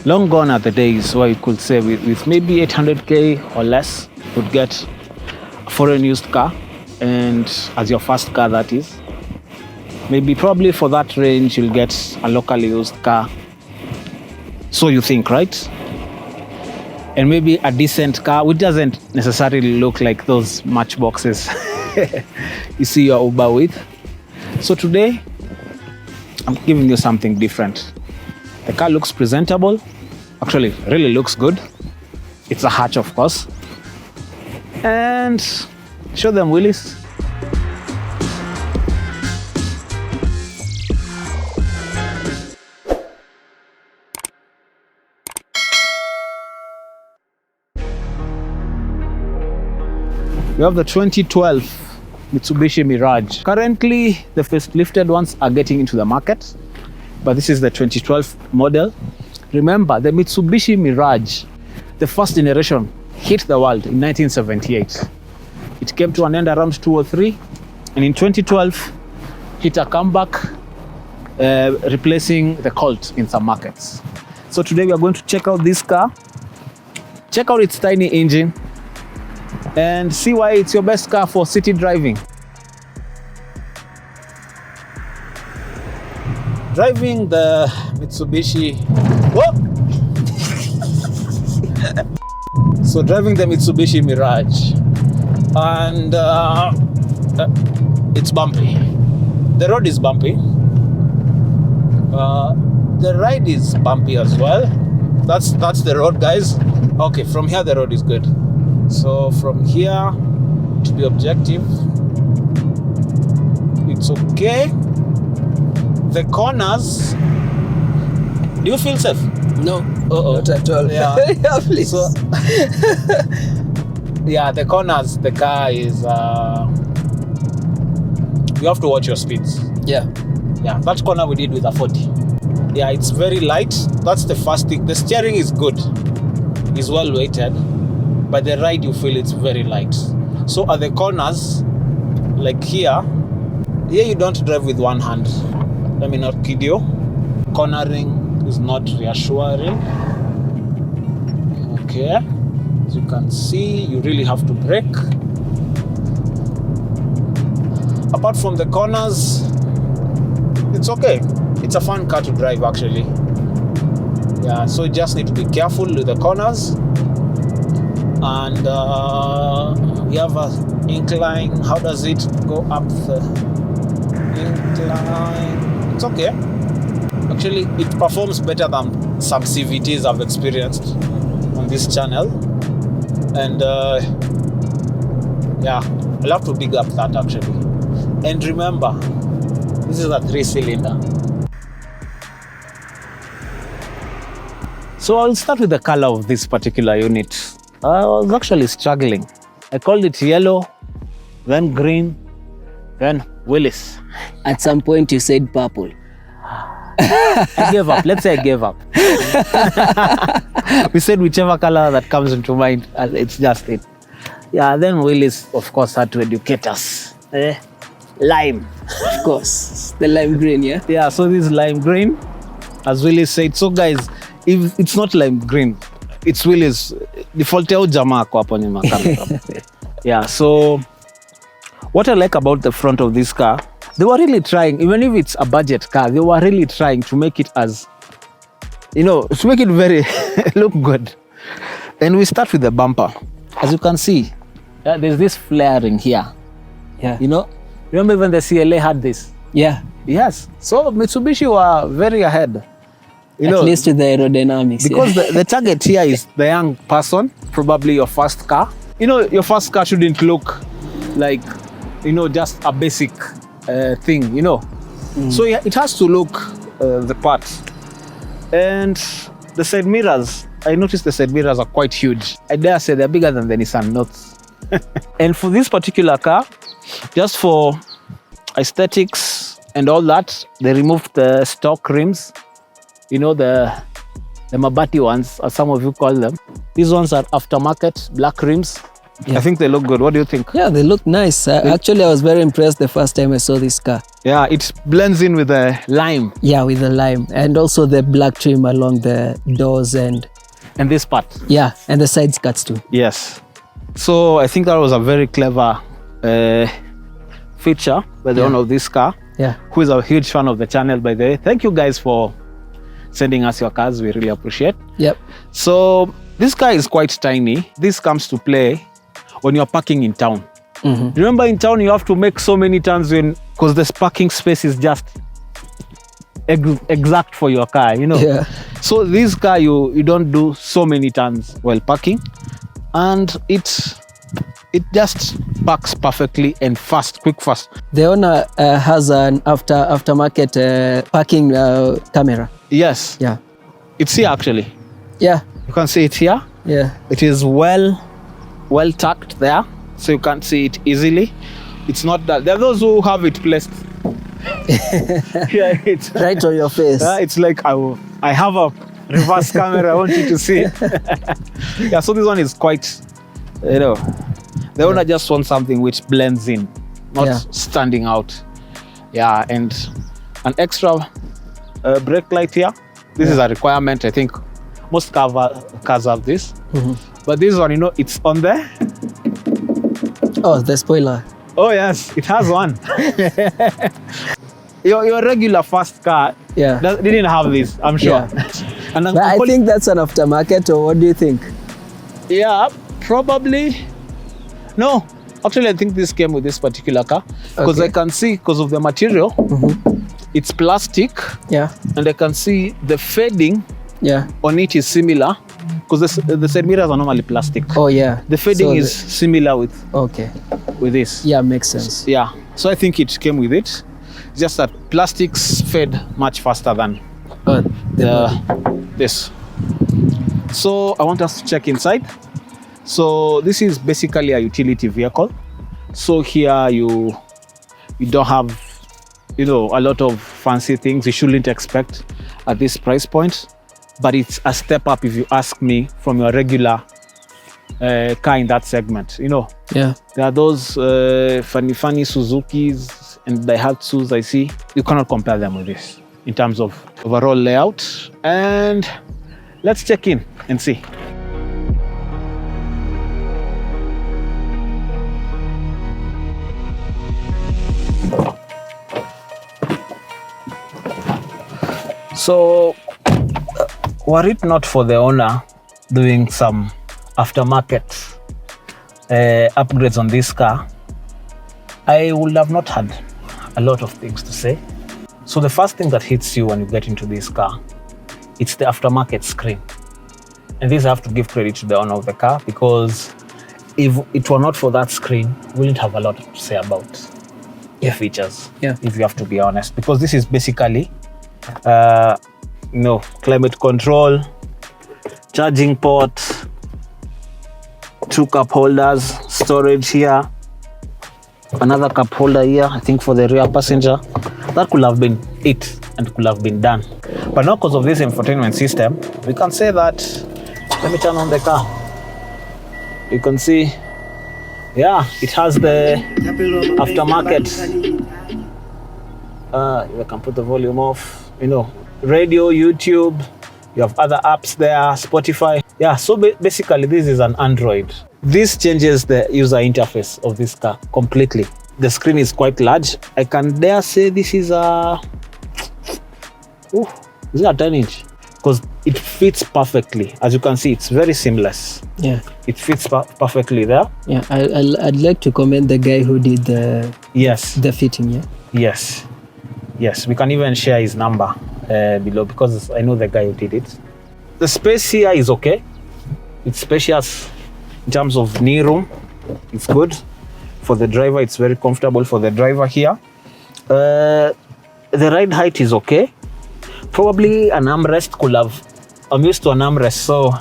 Long gone are the days where you could say with maybe 800k or less, you would get a foreign used car, and as your first car, that is. Maybe probably for that range, you'll get a locally used car. So you think, right? And maybe a decent car, which doesn't necessarily look like those matchboxes you see your Uber with. So today, I'm giving you something different. The car looks presentable. Actually, really looks good. It's a hatch, of course. And show them wheelies. We have the 2012 Mitsubishi Mirage. Currently, the facelifted ones are getting into the market, but this is the 2012 model. Remember, the Mitsubishi Mirage, the first generation, hit the world in 1978. It came to an end around 2003, and in 2012, hit a comeback, replacing the Colt in some markets. So today we are going to check out this car, check out its tiny engine, and see why it's your best car for city driving. Driving the Mitsubishi. Whoa! So driving the Mitsubishi Mirage, and it's bumpy. The road is bumpy. The ride is bumpy as well. That's the road, guys. Okay, from here the road is good. So from here, to be objective, it's okay. The corners, do you feel safe? No, not at all. Yeah, Yeah, please. So, yeah, the corners, the car is, you have to watch your speeds. Yeah. Yeah, that corner we did with a 40. Yeah, it's very light. That's the first thing. The steering is good. It's well weighted. But the ride, you feel it's very light. So at the corners, like here you don't drive with one hand. Let me not kid you. Cornering is not reassuring. Okay. As you can see, you really have to brake. Apart from the corners, it's okay. It's a fun car to drive, actually. Yeah, so you just need to be careful with the corners. And we have an incline. How does it go up the incline? It's okay. Actually, it performs better than some CVTs I've experienced on this channel. And yeah, I'll have to big up that, actually. And remember, this is a 3-cylinder. So I'll start with the color of this particular unit. I was actually struggling. I called it yellow, then green, then Willis. At some point you said purple. I gave up. Let's say I gave up. We said whichever color that comes into mind, it's just it. Yeah, then Willis, of course, had to educate us. Lime. Of course. The lime green, yeah? Yeah, so this is lime green, as Willis said. So guys, if it's not lime green, it's Willis. Default jamaa kwa hapo nyuma kamera. Yeah, so what I like about the front of this car, they were really trying, even if it's a budget car, they were really trying to make it as, to make it very look good. And we start with the bumper. As you can see, there's this flaring here. Yeah. Remember even the CLA had this? Yeah. Yes. So Mitsubishi were very ahead. At least with the aerodynamics. Because the target here is the young person, probably your first car. Your first car shouldn't look like, just a basic thing, So yeah, it has to look the part. And the side mirrors, I noticed the side mirrors are quite huge. I dare say they're bigger than the Nissan Notes. And for this particular car, just for aesthetics and all that, they removed the stock rims. The Mabati ones, as some of you call them. These ones are aftermarket black rims. Yeah. I think they look good. What do you think? Yeah, they look nice. Actually, I was very impressed the first time I saw this car. Yeah, it blends in with the lime. Yeah, with the lime and also the black trim along the doors and this part. yeah, and the side skirts too. Yes. So I think that was a very clever feature by the owner of this car. Yeah. Who is a huge fan of the channel, by the way. Thank you guys for sending us your cars. We really appreciate. Yep. So this car is quite tiny. This comes to play when you're parking in town. Remember, in town you have to make so many turns because this parking space is just exact for your car, you know. Yeah. So this car, you don't do so many turns while parking, and it just parks perfectly and quick fast. The owner has an aftermarket parking camera. Yes. Yeah. It's here actually. Yeah. You can see it here. Yeah. It is well tucked there, so you can't see it easily. It's not that. There are those who have it placed. Yeah, it's Right on your face. it's like I have a reverse camera. I want you to see. Yeah, so this one is quite, the owner just wants something which blends in, not standing out. Yeah, and an extra brake light here. This is a requirement. I think most cars have this. But this one, it's on there. Oh, the spoiler. Oh yes, it has one. Your regular fast car didn't have this, I'm sure. Yeah. And But I think that's an aftermarket, or what do you think? Yeah, probably. No, actually I think this came with this particular car because I can see, because of the material, it's plastic. Yeah. And I can see the fading on it is similar, because the side mirrors are normally plastic. Oh yeah. The fading is similar with this. Yeah, makes sense. Yeah, so I think it came with it. Just that plastics fade much faster than this. So I want us to check inside. So this is basically a utility vehicle. So here you don't have a lot of fancy things you shouldn't expect at this price point, but it's a step up, if you ask me, from your regular car in that segment. Yeah. There are those funny Suzukis and Daihatsus I see. You cannot compare them with this in terms of overall layout. And let's check in and see. So, were it not for the owner doing some aftermarket upgrades on this car, I would have not had a lot of things to say. So the first thing that hits you when you get into this car, it's the aftermarket screen. And this I have to give credit to the owner of the car, because if it were not for that screen, we wouldn't have a lot to say about the features, if you have to be honest. Because this is basically climate control, charging port, 2 cup holders, storage here, another cup holder here, I think for the rear passenger. That could have been it and could have been done. But now, because of this infotainment system, we can say that, let me turn on the car. You can see, it has the aftermarket. You can put the volume off, radio, YouTube, you have other apps there, Spotify. Yeah, so basically this is an Android. This changes the user interface of this car completely. The screen is quite large. I can dare say this is a 10-inch, because it fits perfectly. As you can see, it's very seamless. Yeah, it fits perfectly there. Yeah, I'd like to commend the guy who did the fitting. Yes, we can even share his number below, because I know the guy who did it. The space here is okay. It's spacious in terms of knee room. It's good for the driver. It's very comfortable for the driver here. The ride height is okay. Probably an armrest could have. I'm used to an armrest, so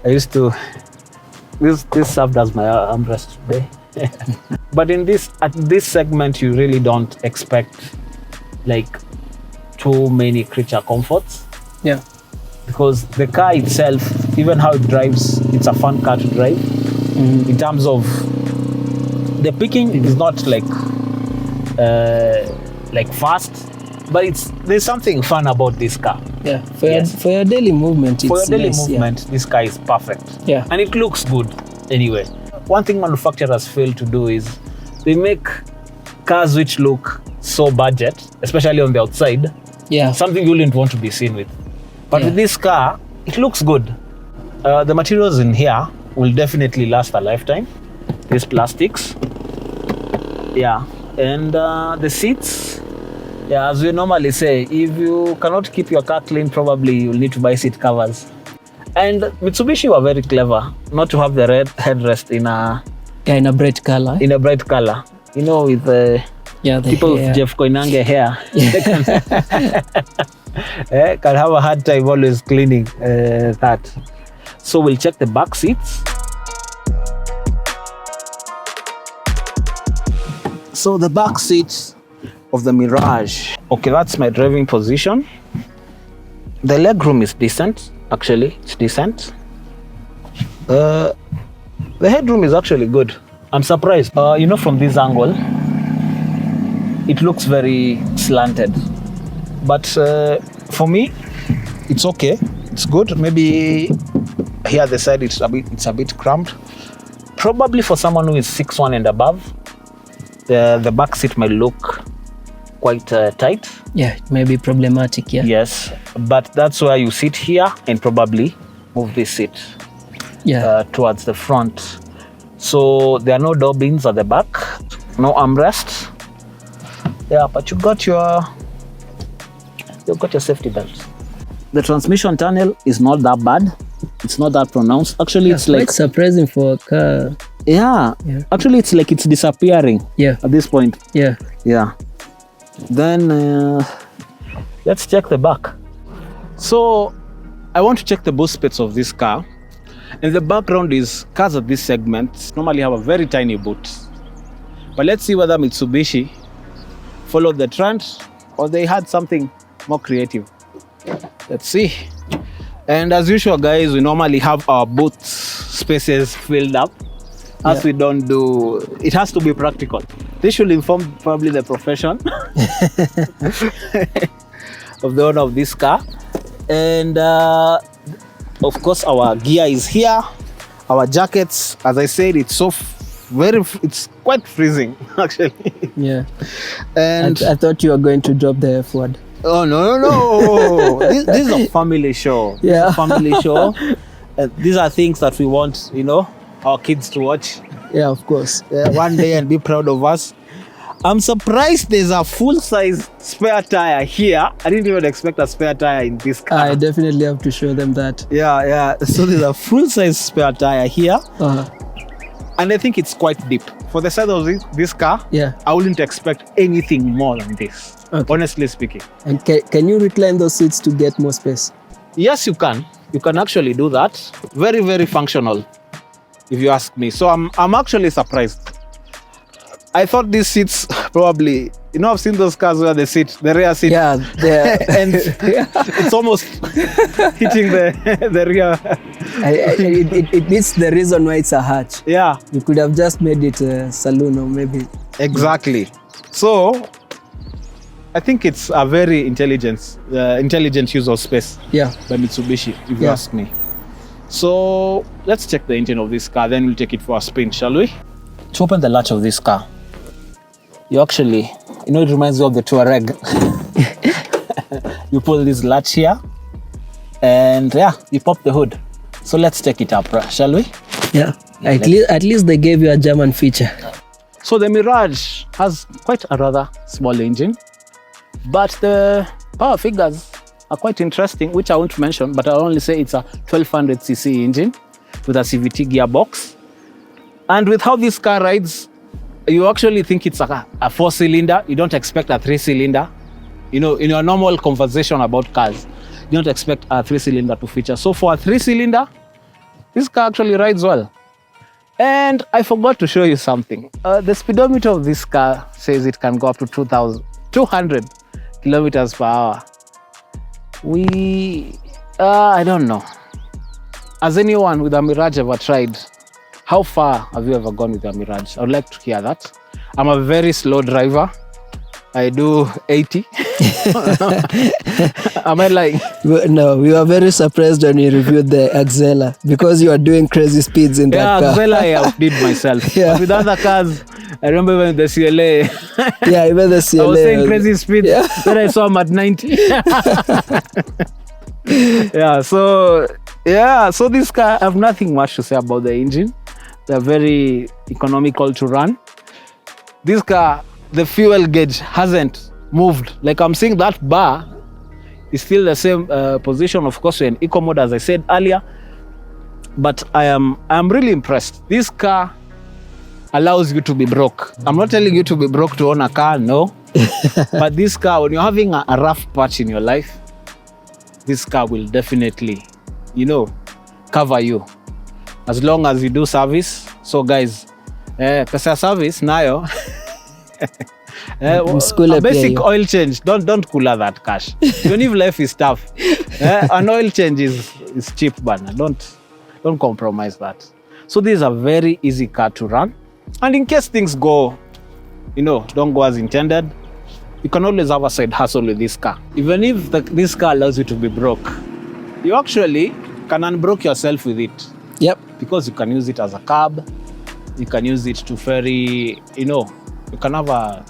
I used to. This served as my armrest today. But at this segment, you really don't expect like too many creature comforts. Yeah. Because the car itself, even how it drives, it's a fun car to drive. in terms of the picking is not like fast, but there's something fun about this car. Yeah, for your daily movement, it's for your daily nice, movement, this car is perfect. Yeah. And it looks good anyway. One thing manufacturers fail to do is they make cars which look so budget, especially on the outside, something you wouldn't want to be seen with. But with this car, it looks good. The materials in here will definitely last a lifetime. These plastics. Yeah. And the seats, as we normally say, if you cannot keep your car clean, probably you'll need to buy seat covers. And Mitsubishi were very clever not to have the red headrest in a bright color. In a bright color. You know, with the people with Jeff Koinange hair. Can have a hard time always cleaning that. So we'll check the back seats. So the back seats of the Mirage. Okay, that's my driving position. The leg room is decent. Actually, it's decent. The headroom is actually good. I'm surprised. From this angle, it looks very slanted. But for me, it's okay. It's good. Maybe here at the side, it's a bit cramped. Probably for someone who is 6'1" and above, the back seat might look quite tight. Yeah, it may be problematic, Yes, but that's why you sit here and probably move this seat towards the front. So there are no door bins at the back, no armrest. Yeah, but you've got your safety belt. The transmission tunnel is not that bad. It's not that pronounced. Actually, it's like quite surprising for a car. Yeah. Actually, it's like it's disappearing. At this point. Yeah. Then let's check the back. So I want to check the boot space of this car. And the background is cars at this segment normally have a very tiny boot. But let's see whether Mitsubishi followed the trend or they had something more creative. Let's see. And as usual, guys, we normally have our boot spaces filled up. As we don't do, it has to be practical. This should inform probably the profession of the owner of this car. And of course, our gear is here. Our jackets, as I said, it's quite freezing, actually. Yeah. And I thought you were going to drop the F word. Oh, no. This is a family show. Yeah. It's a family show. These are things that we want, our kids to watch. Yeah, of course. One day and be proud of us. I'm surprised there's a full-size spare tire here. I didn't even expect a spare tire in this car. I definitely have to show them that. Yeah. So there's a full-size spare tire here. And I think it's quite deep. For the size of this car, I wouldn't expect anything more than this, honestly speaking. And can you recline those seats to get more space? Yes, you can. You can actually do that. Very, very functional, if you ask me. So I'm actually surprised. I thought these seats probably, I've seen those cars where the rear seat, and it's almost hitting the rear. It needs the reason why it's a hatch. Yeah. You could have just made it a saloon or maybe. Exactly. So I think it's a very intelligent use of space by Mitsubishi, if you ask me. So let's check the engine of this car, then we'll take it for a spin, shall we? To open the latch of this car, you actually, it reminds you of the Touareg. You pull this latch here, and you pop the hood. So let's take it up, shall we? Yeah. At least they gave you a German feature. So the Mirage has quite a rather small engine, but the power figures are quite interesting, which I won't mention, but I'll only say it's a 1200cc engine with a CVT gearbox. And with how this car rides, you actually think it's a 4-cylinder. You don't expect a 3-cylinder. In your normal conversation about cars, you don't expect a 3-cylinder to feature. So for a 3-cylinder, this car actually rides well. And I forgot to show you something. The speedometer of this car says it can go up to 200 kilometers per hour. I don't know. Has anyone with a Mirage ever tried How far have you ever gone with your Mirage? I would like to hear that. I'm a very slow driver. I do 80. Am I lying? No, we were very surprised when you reviewed the Axela because you are doing crazy speeds in that car. Axela, I outdid myself. Yeah. But with other cars, I remember when the CLA. Yeah, even the CLA. I was saying crazy speeds. Yeah. Then I saw him at 90. So this car, I have nothing much to say about the engine. They're very economical to run. This car, the fuel gauge hasn't moved. Like I'm seeing that bar is still the same position. Of course, we're in eco mode, as I said earlier. But I'm really impressed. This car allows you to be broke. I'm not telling you to be broke to own a car, no. But this car, when you're having a rough patch in your life, this car will definitely, cover you. As long as you do service. So guys, pesa service nayo. A basic oil change. Don't cooler that cash. Even if life is tough, an oil change is cheap, but don't compromise that. So this is a very easy car to run. And in case things go, don't go as intended, you can always have a side hustle with this car. Even if this car allows you to be broke, you actually can unbroke yourself with it. Yep. Because you can use it as a cab, you can use it to ferry, you can have a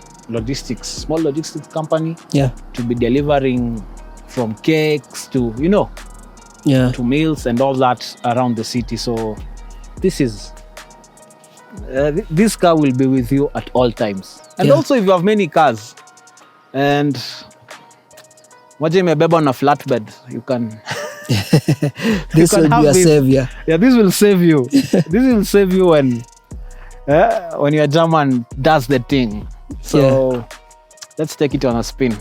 small logistics company. Yeah. To be delivering from cakes to, to meals and all that around the city. So this car will be with you at all times. And also if you have many cars and moja imebeba on a flatbed, you can... This will be a savior. Yeah, this will save you. This will save you when your German does the thing. So let's take it on a spin.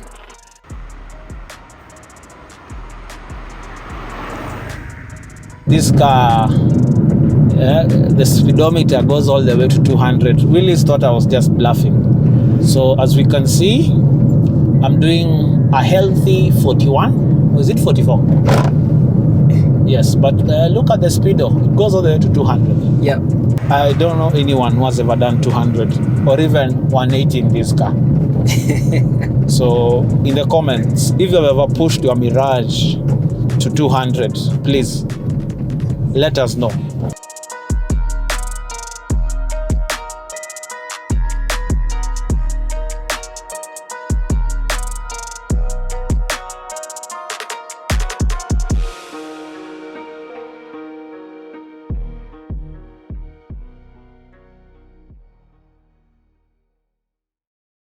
This car, the speedometer goes all the way to 200. Willis thought I was just bluffing. So as we can see, I'm doing a healthy 41. Was it 44? Yes, but look at the speedo. It goes all the way to 200. Yeah. I don't know anyone who has ever done 200 or even 180 in this car. So in the comments, if you've ever pushed your Mirage to 200, please let us know.